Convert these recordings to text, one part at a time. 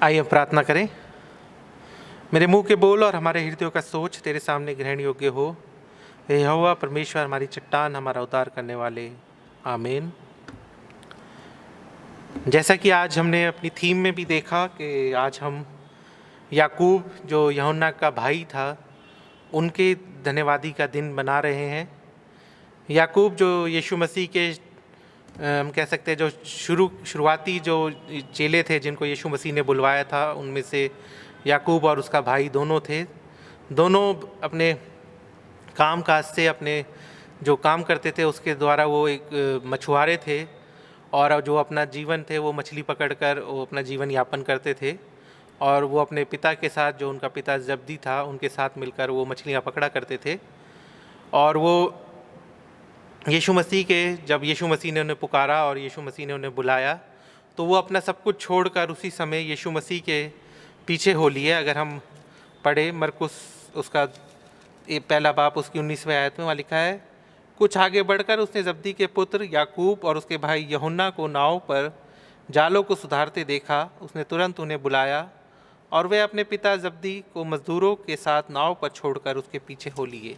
आइए हम प्रार्थना करें। मेरे मुंह के बोल और हमारे हृदयों का सोच तेरे सामने ग्रहण योग्य हो। हे यहोवा परमेश्वर, हमारी चट्टान, हमारा उद्धार करने वाले, आमीन। जैसा कि आज हमने अपनी थीम में भी देखा कि आज हम याकूब जो यूहन्ना का भाई था उनके धन्यवादी का दिन मना रहे हैं। याकूब जो यीशु मसीह के हम कह सकते हैं जो शुरुआती जो चेले थे जिनको यीशु मसीह ने बुलवाया था, उनमें से याकूब और उसका भाई दोनों थे। दोनों अपने काम काज से, अपने जो काम करते थे उसके द्वारा वो एक मछुआरे थे और जो अपना जीवन थे वो मछली पकड़कर वो अपना जीवन यापन करते थे। और वो अपने पिता के साथ, जो उनका पिता जब्दी था, उनके साथ मिलकर वो मछलियाँ पकड़ा करते थे। और वो यीशु मसीह के, जब यीशु मसीह ने उन्हें पुकारा और यीशु मसीह ने उन्हें बुलाया तो वो अपना सब कुछ छोड़कर उसी समय यीशु मसीह के पीछे हो लिए। अगर हम पढ़े मरकुस उसका पहला बाप उसकी 19वें आयत में वहाँ लिखा है, कुछ आगे बढ़कर उसने जब्दी के पुत्र याकूब और उसके भाई यूहन्ना को नाव पर जालों को सुधारते देखा। उसने तुरंत उन्हें बुलाया और वे अपने पिता जब्दी को मजदूरों के साथ नाव पर छोड़कर उसके पीछे हो लिए।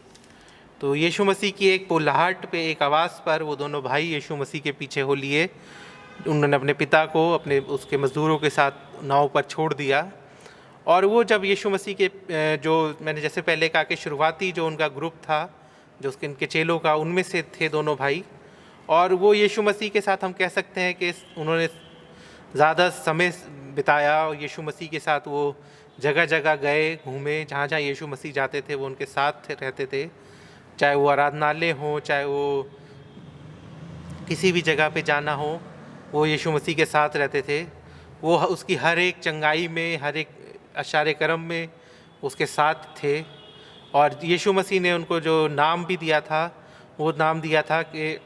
तो यीशु मसीह की एक बुलाहट पे, एक आवाज़ पर वो दोनों भाई यीशु मसीह के पीछे हो लिए। उन्होंने अपने पिता को अपने उसके मज़दूरों के साथ नाव पर छोड़ दिया। और वो जब यीशु मसीह के जो मैंने जैसे पहले कहा कि शुरुआती जो उनका ग्रुप था, जो उसके इनके चेलों का, उनमें से थे दोनों भाई। और वो यीशु मसीह के साथ हम कह सकते हैं कि उन्होंने ज़्यादा समय बिताया। यीशु मसीह के साथ वो जगह जगह गए, घूमे, जहाँ जहाँ यीशु मसीह जाते थे वो उनके साथ रहते थे। चाहे वो आराधनालय हो, चाहे वो किसी भी जगह पे जाना हो, वो यीशु मसीह के साथ रहते थे। वो उसकी हर एक चंगाई में, हर एक अशारे कर्म में उसके साथ थे। और यीशु मसीह ने उनको जो नाम भी दिया था, वो नाम दिया था कि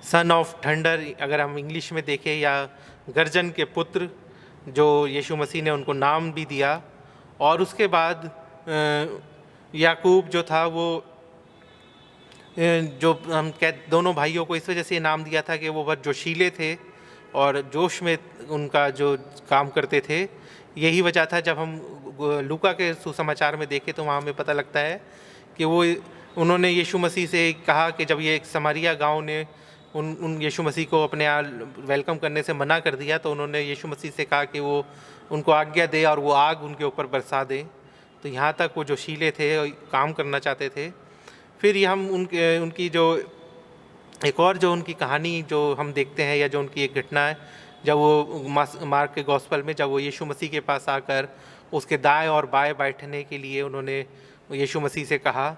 सन ऑफ थंडर, अगर हम इंग्लिश में देखें, या गर्जन के पुत्र, जो यीशु मसीह ने उनको नाम भी दिया। और उसके बाद याकूब जो था वो जो हम दोनों भाइयों को इस वजह से नाम दिया था कि वो बहुत जोशीले थे और जोश में उनका जो काम करते थे। यही वजह था, जब हम लूका के सुसमाचार में देखें तो वहाँ हमें पता लगता है कि उन्होंने यीशु मसीह से कहा कि जब ये एक समारिया गांव ने उन यीशु मसीह को अपने यहाँ वेलकम करने से मना कर दिया, तो उन्होंने यीशु मसीह से कहा कि वो उनको आज्ञा दे और वो आग उनके ऊपर बरसा दे। तो यहाँ तक वो जोशीले थे और काम करना चाहते थे। फिर हम उनकी जो एक और जो उनकी कहानी जो हम देखते हैं, या जो उनकी एक घटना है, जब वो मार्क के गॉस्पेल में जब वो यीशु मसीह के पास आकर उसके दाएं और बाएं बैठने के लिए उन्होंने यीशु मसीह से कहा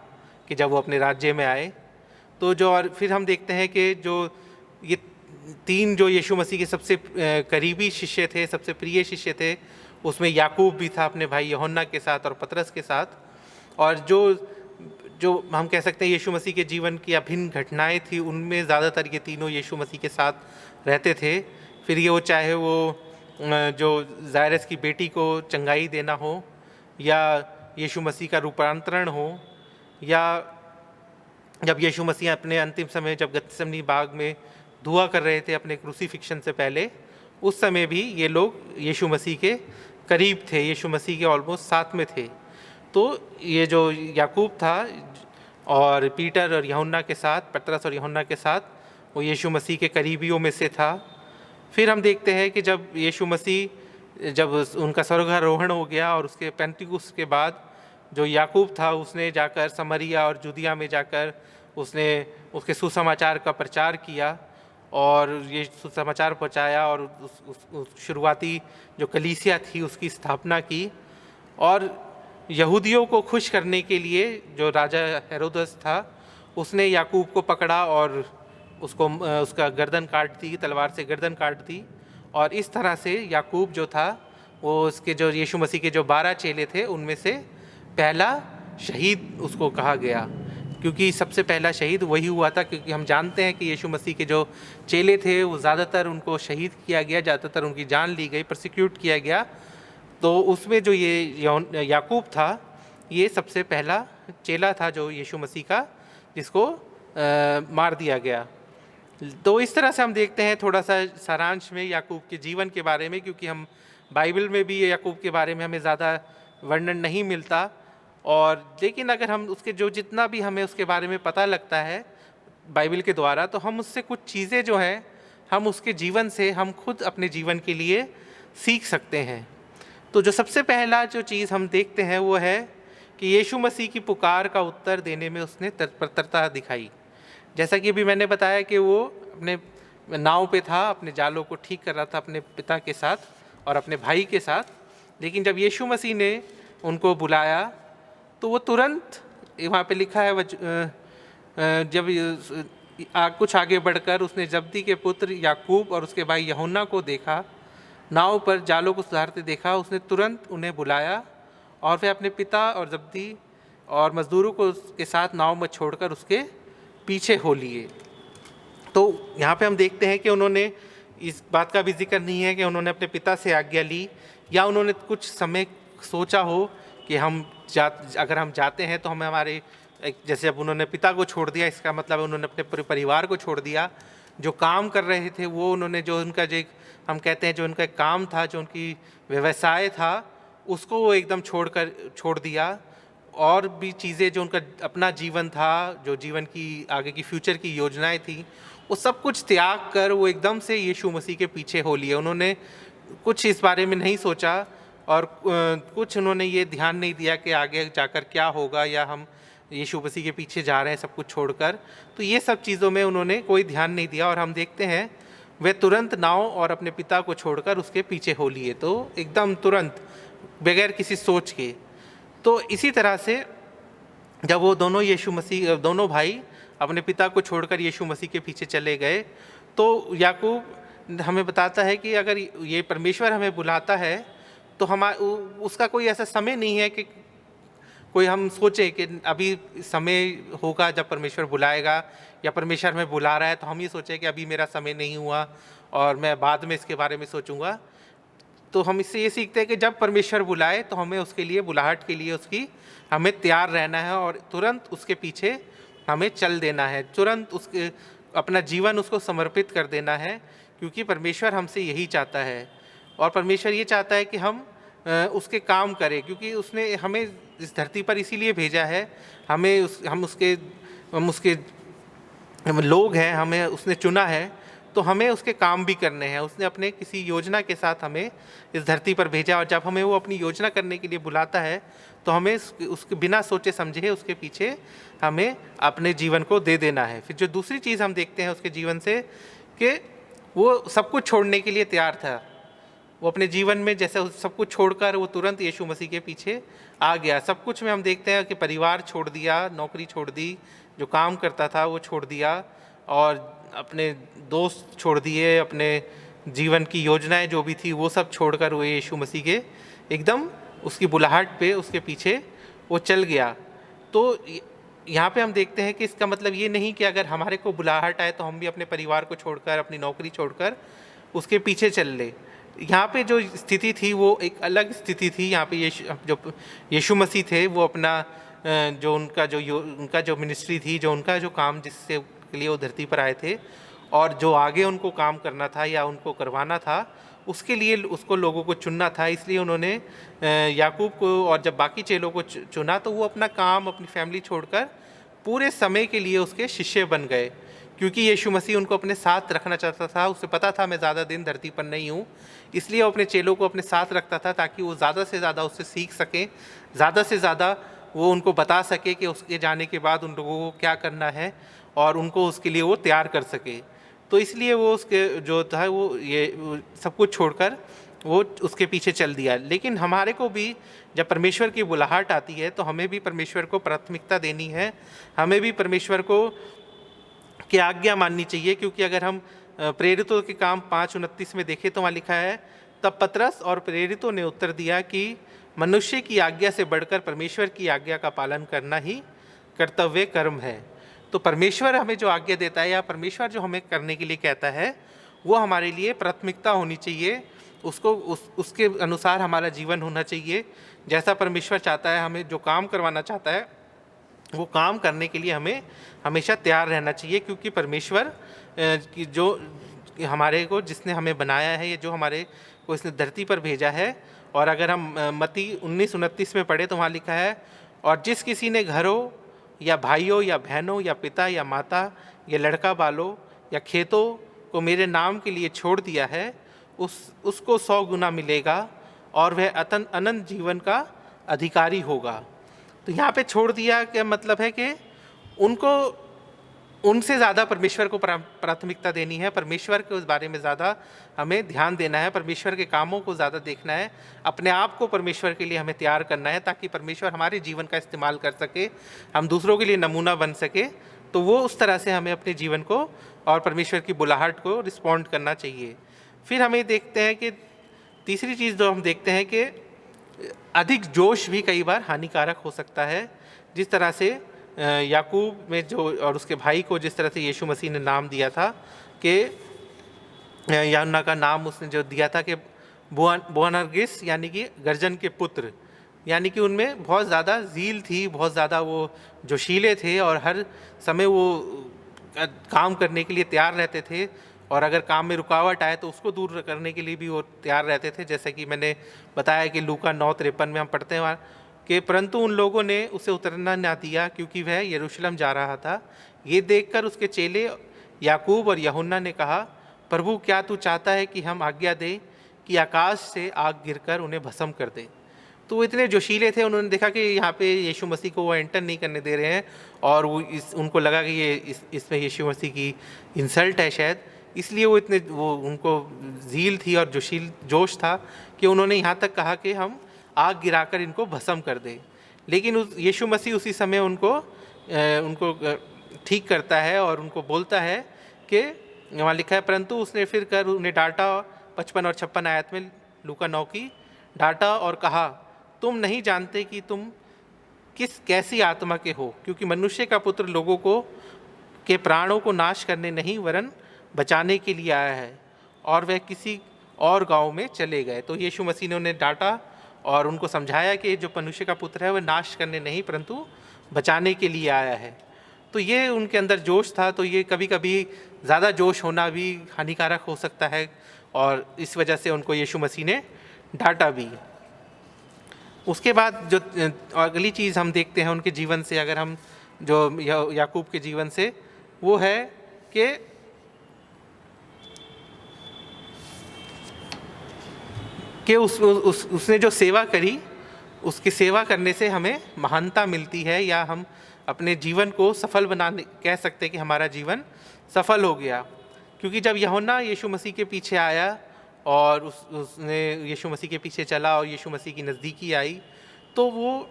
कि जब वो अपने राज्य में आए, तो जो और फिर हम देखते हैं कि जो ये तीन जो यीशु मसीह के सबसे करीबी शिष्य थे, सबसे प्रिय शिष्य थे, उसमें याकूब भी था अपने भाई यूहन्ना के साथ और पतरस के साथ। और जो हम कह सकते हैं यीशु मसीह के जीवन की अभिन्न घटनाएं थी, उनमें ज़्यादातर ये तीनों यीशु मसीह के साथ रहते थे। फिर ये वो चाहे वो जो जायरस की बेटी को चंगाई देना हो, या यीशु मसीह का रूपांतरण हो, या जब यीशु मसीह अपने अंतिम समय जब गत्सेमनी बाग में दुआ कर रहे थे अपने क्रूसीफिक्शन से पहले, उस समय भी ये लोग यीशु मसीह के करीब थे, यीशु मसीह के ऑलमोस्ट साथ में थे। तो ये जो याकूब था और पीटर और यूहन्ना के साथ, पतरस और यूहन्ना के साथ, वो यीशु मसीह के करीबियों में से था। फिर हम देखते हैं कि जब यीशु मसीह, जब उनका स्वर्गारोहण हो गया और उसके पेंतिकुस्त के बाद जो याकूब था उसने जाकर समरिया और जुदिया में जाकर उसने उसके सुसमाचार का प्रचार किया और ये सुसमाचार पहुँचाया और उस शुरुआती जो कलीसिया थी उसकी स्थापना की। और यहूदियों को खुश करने के लिए जो राजा हेरोदस था उसने याकूब को पकड़ा और उसका गर्दन काट दी, तलवार से गर्दन काट दी। और इस तरह से याकूब जो था वो उसके जो यीशु मसीह के जो 12 चेले थे उनमें से पहला शहीद उसको कहा गया, क्योंकि सबसे पहला शहीद वही हुआ था। क्योंकि हम जानते हैं कि यीशु मसीह के जो चेले थे वो ज़्यादातर उनको शहीद किया गया, ज़्यादातर उनकी जान ली गई, प्रोसिक्यूट किया गया। तो उसमें जो ये याकूब था ये सबसे पहला चेला था जो यीशु मसीह का, जिसको मार दिया गया। तो इस तरह से हम देखते हैं थोड़ा सा सारांश में याकूब के जीवन के बारे में, क्योंकि हम बाइबल में भी याकूब के बारे में हमें ज़्यादा वर्णन नहीं मिलता, और लेकिन अगर हम उसके जो जितना भी हमें उसके बारे में पता लगता है बाइबल के द्वारा, तो हम उससे कुछ चीज़ें जो हैं हम उसके जीवन से हम खुद अपने जीवन के लिए सीख सकते हैं। तो जो सबसे पहला जो चीज़ हम देखते हैं वो है कि यीशु मसीह की पुकार का उत्तर देने में उसने तत्परता दिखाई। जैसा कि अभी मैंने बताया कि वो अपने नाव पे था, अपने जालों को ठीक कर रहा था अपने पिता के साथ और अपने भाई के साथ, लेकिन जब यीशु मसीह ने उनको बुलाया तो वो तुरंत, वहाँ पे लिखा है जब कुछ आगे बढ़कर उसने जब्दी के पुत्र याकूब और उसके भाई यूहन्ना को देखा, नाव पर जालों को सुधारते देखा, उसने तुरंत उन्हें बुलाया और फिर अपने पिता और जब्दी और मज़दूरों को उसके साथ नाव में छोड़कर उसके पीछे हो लिए। तो यहाँ पे हम देखते हैं कि उन्होंने, इस बात का भी जिक्र नहीं है कि उन्होंने अपने पिता से आज्ञा ली या उन्होंने कुछ समय सोचा हो कि अगर हम जाते हैं तो हमें हमारे, जैसे अब उन्होंने पिता को छोड़ दिया, इसका मतलब उन्होंने अपने पूरे परिवार को छोड़ दिया। जो काम कर रहे थे वो उन्होंने, जो उनका जो हम कहते हैं जो उनका काम था, जो उनकी व्यवसाय था, उसको वो एकदम छोड़ दिया। और भी चीज़ें जो उनका अपना जीवन था, जो जीवन की आगे की फ्यूचर की योजनाएं थी, वो सब कुछ त्याग कर वो एकदम से यीशु मसीह के पीछे हो लिए। उन्होंने कुछ इस बारे में नहीं सोचा और कुछ उन्होंने ये ध्यान नहीं दिया कि आगे जाकर क्या होगा, या हम यीशु मसीह के पीछे जा रहे हैं सब कुछ छोड़कर। तो ये सब चीज़ों में उन्होंने कोई ध्यान नहीं दिया और हम देखते हैं वे तुरंत नाव और अपने पिता को छोड़कर उसके पीछे हो लिए, तो एकदम तुरंत, बगैर किसी सोच के। तो इसी तरह से जब वो दोनों भाई अपने पिता को छोड़कर यीशु मसीह के पीछे चले गए, तो याकूब हमें बताता है कि अगर ये परमेश्वर हमें बुलाता है तो उसका कोई ऐसा समय नहीं है कि कोई हम सोचे कि अभी समय होगा जब परमेश्वर बुलाएगा, या परमेश्वर हमें बुला रहा है तो हम ये सोचें कि अभी मेरा समय नहीं हुआ और मैं बाद में इसके बारे में सोचूंगा। तो हम इससे ये सीखते हैं कि जब परमेश्वर बुलाए तो हमें उसके लिए, बुलाहट के लिए उसकी हमें तैयार रहना है और तुरंत उसके पीछे हमें चल देना है, तुरंत उसके अपना जीवन उसको समर्पित कर देना है, क्योंकि परमेश्वर हमसे यही चाहता है। और परमेश्वर ये चाहता है कि हम उसके काम करें, क्योंकि उसने हमें इस धरती पर इसीलिए भेजा है। हम उसके लोग हैं, हमें उसने चुना है, तो हमें उसके काम भी करने हैं। उसने अपने किसी योजना के साथ हमें इस धरती पर भेजा, और जब हमें वो अपनी योजना करने के लिए बुलाता है तो हमें उसके बिना सोचे समझे उसके पीछे हमें अपने जीवन को दे देना है। फिर जो दूसरी चीज़ हम देखते हैं उसके जीवन से, कि वो सब कुछ छोड़ने के लिए तैयार था। वो अपने जीवन में जैसे सब कुछ छोड़कर वो तुरंत यीशु मसीह के पीछे आ गया। सब कुछ में हम देखते हैं कि परिवार छोड़ दिया, नौकरी छोड़ दी, जो काम करता था वो छोड़ दिया, और अपने दोस्त छोड़ दिए, अपने जीवन की योजनाएं जो भी थी वो सब छोड़कर वो यीशु मसीह के एकदम उसकी बुलाहट पे उसके पीछे वो चल गया। तो यहाँ पे हम देखते हैं कि इसका मतलब ये नहीं कि अगर हमारे को बुलाहट आए तो हम भी अपने परिवार को छोड़कर, अपनी नौकरी छोड़कर उसके पीछे चल ले। यहाँ पे जो स्थिति थी वो एक अलग स्थिति थी। यहाँ पे जो यीशु मसीह थे वो अपना जो उनका जो मिनिस्ट्री थी, जो उनका जो काम जिससे के लिए वो धरती पर आए थे, और जो आगे उनको काम करना था या उनको करवाना था, उसके लिए उसको लोगों को चुनना था। इसलिए उन्होंने याकूब को और जब बाकी चेलों को चुना तो वो अपना काम, अपनी फैमिली छोड़कर पूरे समय के लिए उसके शिष्य बन गए, क्योंकि यीशु मसीह उनको अपने साथ रखना चाहता था। उसे पता था मैं ज़्यादा दिन धरती पर नहीं हूँ, इसलिए वो अपने चेलों को अपने साथ रखता था ताकि वो ज़्यादा से ज़्यादा उससे सीख सकें, ज़्यादा से ज़्यादा वो उनको बता सके कि उसके जाने के बाद उन लोगों को क्या करना है और उनको उसके लिए वो तैयार कर सके। तो इसलिए वो उसके जो था वो ये सब कुछ छोड़कर वो उसके पीछे चल दिया। लेकिन हमारे को भी जब परमेश्वर की बुलाहट आती है तो हमें भी परमेश्वर को प्राथमिकता देनी है, हमें भी परमेश्वर को की आज्ञा माननी चाहिए। क्योंकि अगर हम प्रेरितों के काम 5:29 में देखें तो वहाँ लिखा है, तब पतरस और प्रेरितों ने उत्तर दिया कि मनुष्य की आज्ञा से बढ़कर परमेश्वर की आज्ञा का पालन करना ही कर्तव्य कर्म है। तो परमेश्वर हमें जो आज्ञा देता है या परमेश्वर जो हमें करने के लिए कहता है वो हमारे लिए प्राथमिकता होनी चाहिए, उसके अनुसार हमारा जीवन होना चाहिए। जैसा परमेश्वर चाहता है, हमें जो काम करवाना चाहता है वो काम करने के लिए हमें हमेशा तैयार रहना चाहिए, क्योंकि परमेश्वर कि जो कि हमारे को जिसने हमें बनाया है, ये जो हमारे को इसने धरती पर भेजा है। और अगर हम मत्ती 19:29 में पढ़े तो वहाँ लिखा है, और जिस किसी ने घरों या भाइयों या बहनों या पिता या माता या लड़का बालों या खेतों को मेरे नाम के लिए छोड़ दिया है, उसको 100 गुना मिलेगा और वह अनंत जीवन का अधिकारी होगा। तो यहाँ पे छोड़ दिया क्या मतलब है कि उनको उनसे ज़्यादा परमेश्वर को प्राथमिकता देनी है, परमेश्वर के उस बारे में ज़्यादा हमें ध्यान देना है, परमेश्वर के कामों को ज़्यादा देखना है, अपने आप को परमेश्वर के लिए हमें तैयार करना है ताकि परमेश्वर हमारे जीवन का इस्तेमाल कर सके, हम दूसरों के लिए नमूना बन सके। तो वो उस तरह से हमें अपने जीवन को और परमेश्वर की बुलाहट को रिस्पॉन्ड करना चाहिए। फिर हमें देखते हैं कि तीसरी चीज़ जो हम देखते हैं कि अधिक जोश भी कई बार हानिकारक हो सकता है। जिस तरह से याकूब में जो और उसके भाई को जिस तरह से यीशु मसीह ने नाम दिया था कि यूहन्ना का नाम उसने जो दिया था कि बोअनर्गिस यानी कि गर्जन के पुत्र, यानी कि उनमें बहुत ज़्यादा ज़ील थी, बहुत ज़्यादा वो जोशीले थे और हर समय वो काम करने के लिए तैयार रहते थे, और अगर काम में रुकावट आए तो उसको दूर करने के लिए भी वो तैयार रहते थे। जैसे कि मैंने बताया कि लूका 9:53 में हम पढ़ते हैं कि परंतु उन लोगों ने उसे उतरना ना दिया क्योंकि वह यरूशलेम जा रहा था। ये देखकर उसके चेले याकूब और यूहन्ना ने कहा, प्रभु क्या तू चाहता है कि हम आज्ञा दें कि आकाश से आग गिरकर उन्हें भस्म कर दे? तो वो इतने जोशीले थे, उन्होंने देखा कि यहाँ पे यीशु मसीह को वो एंटर नहीं करने दे रहे हैं, और वो उनको लगा कि ये इसमें यीशु मसीह की इंसल्ट है शायद, इसलिए वो उनको झील थी और जोश था कि उन्होंने यहाँ तक कहा कि हम आग गिराकर इनको भस्म कर दें। लेकिन यीशु मसीह उसी समय उनको ठीक करता है और उनको बोलता है कि वहाँ लिखा है, परंतु उसने फिर कर उन्हें डांटा, 55 और 56 आयत में लूका 9 की, डांटा और कहा, तुम नहीं जानते कि तुम कैसी आत्मा के हो, क्योंकि मनुष्य का पुत्र लोगों के प्राणों को नाश करने नहीं वरन बचाने के लिए आया है। और वह किसी और गांव में चले गए। तो यीशु मसीह ने उन्हें डांटा और उनको समझाया कि जो मनुष्य का पुत्र है वह नाश करने नहीं परंतु बचाने के लिए आया है। तो ये उनके अंदर जोश था। तो ये कभी कभी ज़्यादा जोश होना भी हानिकारक हो सकता है, और इस वजह से उनको यीशु मसीह ने डांटा भी। उसके बाद जो अगली चीज़ हम देखते हैं उनके जीवन से, अगर हम जो याकूब के जीवन से, वो है कि उसने जो सेवा करी, उसकी सेवा करने से हमें महानता मिलती है, या हम अपने जीवन को सफल बनाने कह सकते हैं कि हमारा जीवन सफल हो गया। क्योंकि जब यूहन्ना यीशु मसीह के पीछे आया और उसने यीशु मसीह के पीछे चला और यीशु मसीह की नज़दीकी आई, तो वो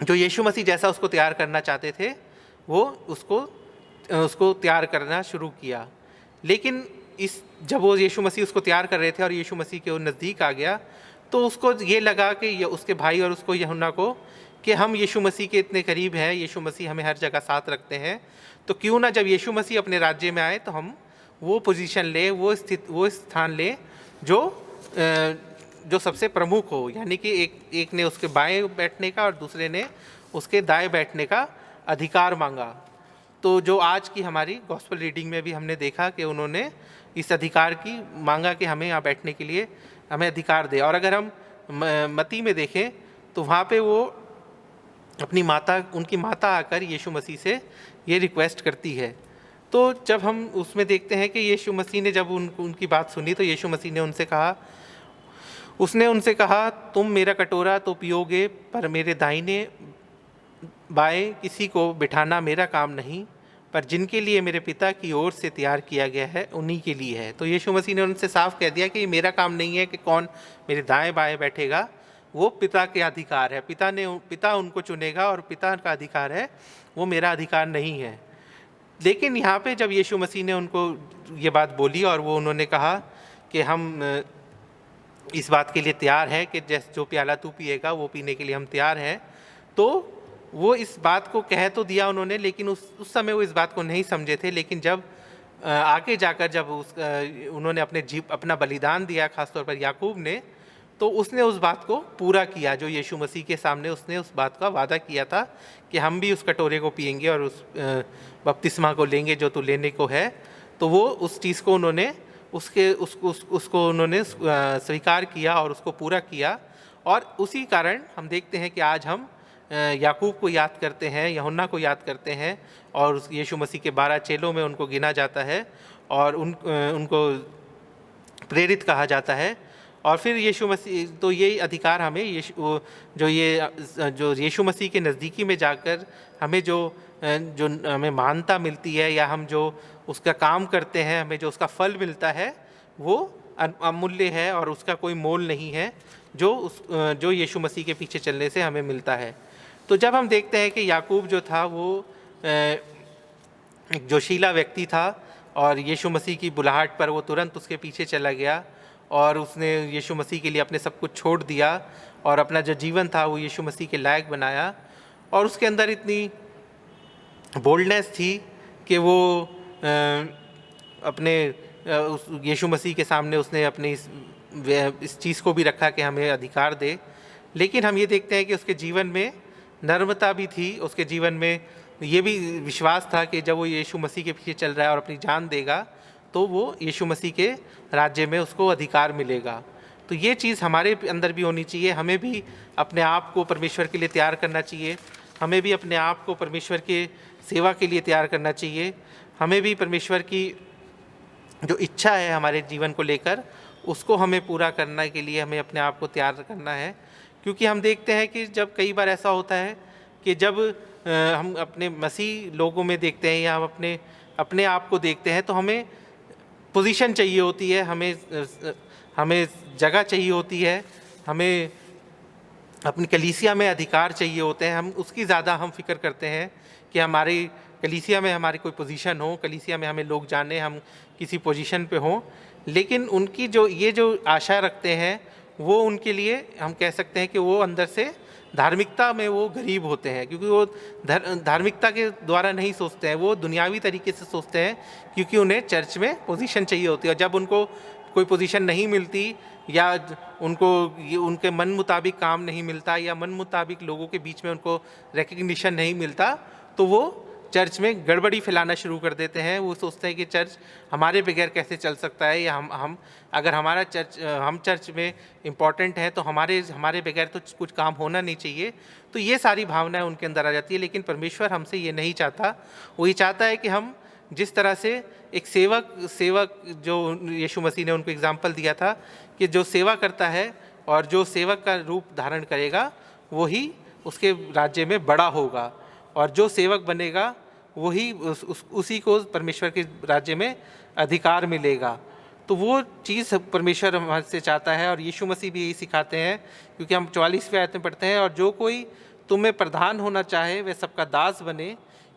जो यीशु मसीह जैसा उसको तैयार करना चाहते थे वो उसको तैयार करना शुरू किया। लेकिन जब वो यीशु मसीह उसको तैयार कर रहे थे और यीशु मसीह के नज़दीक आ गया, तो उसको ये लगा कि उसके भाई और उसको यूहन्ना को कि हम यीशु मसीह के इतने करीब हैं, यीशु मसीह हमें हर जगह साथ रखते हैं, तो क्यों ना जब यीशु मसीह अपने राज्य में आए तो हम वो पोजीशन ले, वो स्थान ले जो सबसे प्रमुख हो। यानी कि एक ने उसके बाएं बैठने का और दूसरे ने उसके दाएं बैठने का अधिकार मांगा। तो जो आज की हमारी गॉस्पेल रीडिंग में भी हमने देखा कि उन्होंने इस अधिकार की मांगा कि हमें यहाँ बैठने के लिए हमें अधिकार दे। और अगर हम मत्ती में देखें तो वहाँ पे वो उनकी माता आकर यीशु मसीह से ये रिक्वेस्ट करती है। तो जब हम उसमें देखते हैं कि यीशु मसीह ने जब उनकी बात सुनी, तो यीशु मसीह ने उसने उनसे कहा, तुम मेरा कटोरा तो पियोगे, पर मेरे दाहिने बाएं किसी को बिठाना मेरा काम नहीं, पर जिनके लिए मेरे पिता की ओर से तैयार किया गया है उन्हीं के लिए है। तो यीशु मसीह ने उनसे साफ कह दिया कि ये मेरा काम नहीं है कि कौन मेरे दाएं बाएं बैठेगा, वो पिता के अधिकार है, पिता उनको चुनेगा और पिता का अधिकार है, वो मेरा अधिकार नहीं है। लेकिन यहाँ पे जब यीशु मसीह ने उनको ये बात बोली और उन्होंने कहा कि हम इस बात के लिए तैयार हैं कि जो प्याला तू पिएगा वो पीने के लिए हम तैयार हैं, तो वो इस बात को कह तो दिया उन्होंने, लेकिन उस समय वो इस बात को नहीं समझे थे। लेकिन जब आगे जाकर जब उन्होंने अपना बलिदान दिया, खासतौर पर याकूब ने, तो उसने उस बात को पूरा किया जो यीशु मसीह के सामने उसने उस बात का वादा किया था कि हम भी उस कटोरे को पिएंगे और उस बपतिस्मा को लेंगे जो तू लेने को है। तो वो उस चीज़ को उन्होंने उसको उन्होंने स्वीकार किया और उसको पूरा किया। और उसी कारण हम देखते हैं कि आज हम याकूब को याद करते हैं, यूहन्ना को याद करते हैं और यीशु मसीह के 12 चेलों में उनको गिना जाता है और उनको प्रेरित कहा जाता है। और फिर यीशु मसीह, तो ये अधिकार हमें जो यीशु मसीह के नज़दीकी में जाकर हमें जो हमें मान्यता मिलती है या हम जो उसका काम करते हैं, हमें जो उसका फल मिलता है वो अमूल्य है और उसका कोई मोल नहीं है जो यीशु मसीह के पीछे चलने से हमें मिलता है। तो जब हम देखते हैं कि याकूब जो था वो एक जोशीला व्यक्ति था और यीशु मसीह की बुलाहट पर वो तुरंत उसके पीछे चला गया और उसने यीशु मसीह के लिए अपने सब कुछ छोड़ दिया और अपना जो जीवन था वो यीशु मसीह के लायक बनाया। और उसके अंदर इतनी बोल्डनेस थी कि वो अपने यीशु मसीह के सामने उसने अपनी इस चीज़ को भी रखा कि हमें अधिकार दे। लेकिन हम ये देखते हैं कि उसके जीवन में नर्मता भी थी, उसके जीवन में ये भी विश्वास था कि जब वो यीशु मसीह के पीछे चल रहा है और अपनी जान देगा तो वो यीशु मसीह के राज्य में उसको अधिकार मिलेगा। तो ये चीज़ हमारे अंदर भी होनी चाहिए। हमें भी अपने आप को परमेश्वर के लिए तैयार करना चाहिए, हमें भी अपने आप को परमेश्वर के सेवा के लिए तैयार करना चाहिए। हमें भी परमेश्वर की जो इच्छा है हमारे जीवन को लेकर उसको हमें पूरा करने के लिए हमें अपने आप को तैयार करना है। क्योंकि हम देखते हैं कि जब कई बार ऐसा होता है कि जब हम अपने मसीह लोगों में देखते हैं या हम अपने आप को देखते हैं तो हमें पोजीशन चाहिए होती है, हमें जगह चाहिए होती है, हमें अपनी कलीसिया में अधिकार चाहिए होते हैं। हम उसकी ज़्यादा हम फिक्र करते हैं कि हमारी कलीसिया में हमारी कोई पोजीशन हो, कलीसिया में हमें लोग जाने, हम किसी पोजीशन पे हों। लेकिन उनकी जो आशा रखते हैं वो उनके लिए हम कह सकते हैं कि वो अंदर से धार्मिकता में वो गरीब होते हैं, क्योंकि वो धार्मिकता के द्वारा नहीं सोचते हैं, वो दुनियावी तरीके से सोचते हैं, क्योंकि उन्हें चर्च में पोजीशन चाहिए होती है। और जब उनको कोई पोजीशन नहीं मिलती या उनके मन मुताबिक काम नहीं मिलता या मन मुताबिक लोगों के बीच में उनको रिकग्निशन नहीं मिलता तो वो चर्च में गड़बड़ी फैलाना शुरू कर देते हैं। वो सोचते हैं कि चर्च हमारे बगैर कैसे चल सकता है, या हम अगर हमारा हम चर्च में इम्पॉर्टेंट है तो हमारे बगैर तो कुछ काम होना नहीं चाहिए। तो ये सारी भावनाएं उनके अंदर आ जाती है। लेकिन परमेश्वर हमसे ये नहीं चाहता। वो ये चाहता है कि हम जिस तरह से एक सेवक जो यीशु मसीह ने उनको एग्जाम्पल दिया था कि जो सेवा करता है और जो सेवक का रूप धारण करेगा वही उसके राज्य में बड़ा होगा, और जो सेवक बनेगा वही उसी को परमेश्वर के राज्य में अधिकार मिलेगा। तो वो चीज़ परमेश्वर हमसे चाहता है और यीशु मसीह भी यही सिखाते हैं, क्योंकि हम 44वें आयत में पढ़ते हैं, और जो कोई तुम्हें प्रधान होना चाहे वह सबका दास बने,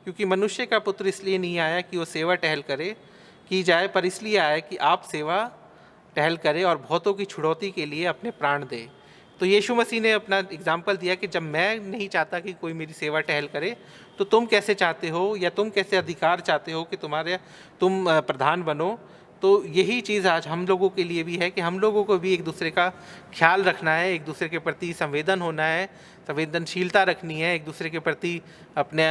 क्योंकि मनुष्य का पुत्र इसलिए नहीं आया कि वो सेवा टहल की जाए, पर इसलिए आया कि आप सेवा टहल करें और बहुतों की छुड़ौती के लिए अपने प्राण दे। तो यीशु मसीह ने अपना एग्जाम्पल दिया कि जब मैं नहीं चाहता कि कोई मेरी सेवा टहल करे तो तुम कैसे चाहते हो, या तुम कैसे अधिकार चाहते हो कि तुम प्रधान बनो। तो यही चीज़ आज हम लोगों के लिए भी है कि हम लोगों को भी एक दूसरे का ख्याल रखना है, एक दूसरे के प्रति संवेदन होना है, संवेदनशीलता रखनी है, एक दूसरे के प्रति अपने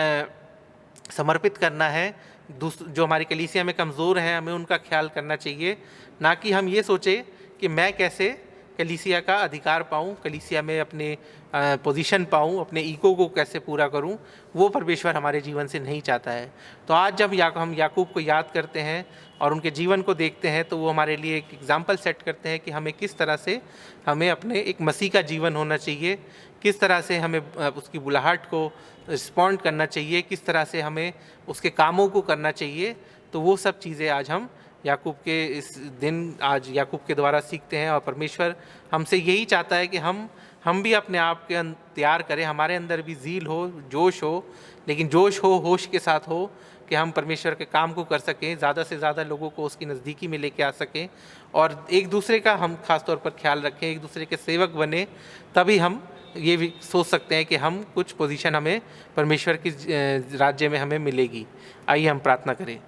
समर्पित करना है। जो हमारी कलीसिया में कमज़ोर हैं हमें उनका ख्याल करना चाहिए, ना कि हम ये सोचें कि मैं कैसे कलीसिया का अधिकार पाऊँ, कलीसिया में अपने पोजीशन पाऊँ, अपने ईगो को कैसे पूरा करूँ। वो परमेश्वर हमारे जीवन से नहीं चाहता है। तो आज जब हम याकूब को याद करते हैं और उनके जीवन को देखते हैं तो वो हमारे लिए एक एग्जाम्पल सेट करते हैं कि हमें किस तरह से हमें अपने एक मसीह का जीवन होना चाहिए, किस तरह से हमें उसकी बुलाहट को रिस्पॉन्ड करना चाहिए, किस तरह से हमें उसके कामों को करना चाहिए। तो वो सब चीज़ें आज हम याकूब के इस दिन आज याकूब के द्वारा सीखते हैं। और परमेश्वर हमसे यही चाहता है कि हम भी अपने आप के तैयार करें, हमारे अंदर भी ज़ील हो, जोश हो, लेकिन जोश हो होश के साथ हो, कि हम परमेश्वर के काम को कर सकें, ज़्यादा से ज़्यादा लोगों को उसकी नज़दीकी में लेके आ सकें, और एक दूसरे का हम खास तौर पर ख्याल रखें, एक दूसरे के सेवक बने। तभी हम ये भी सोच सकते हैं कि हम कुछ पोजीशन हमें परमेश्वर की राज्य में हमें मिलेगी। आइए हम प्रार्थना करें।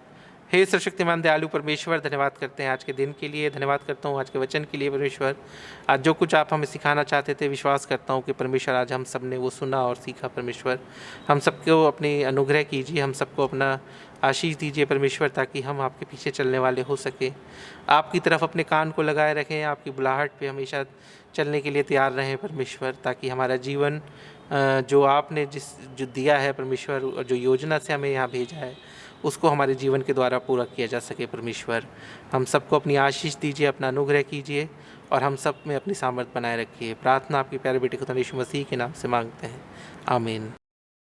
हे सर्वशक्तिमान दयालु परमेश्वर, धन्यवाद करते हैं आज के दिन के लिए, धन्यवाद करता हूँ आज के वचन के लिए। परमेश्वर, आज जो कुछ आप हमें सिखाना चाहते थे, विश्वास करता हूँ कि परमेश्वर आज हम सब ने वो सुना और सीखा। परमेश्वर, हम सबको अपनी अनुग्रह कीजिए, हम सबको अपना आशीष दीजिए परमेश्वर, ताकि हम आपके पीछे चलने वाले हो सके। आपकी तरफ अपने कान को लगाए रखें, आपकी बुलाहट पे हमेशा चलने के लिए तैयार रहें परमेश्वर, ताकि हमारा जीवन जो आपने जो दिया है परमेश्वर, और जो योजना से हमें यहाँ भेजा है, उसको हमारे जीवन के द्वारा पूरा किया जा सके परमेश्वर। हम सबको अपनी आशीष दीजिए, अपना अनुग्रह कीजिए, और हम सब में अपनी सामर्थ बनाए रखिए। प्रार्थना आपके प्यारे बेटे खुदा यीशु मसीह के नाम से मांगते हैं, आमीन।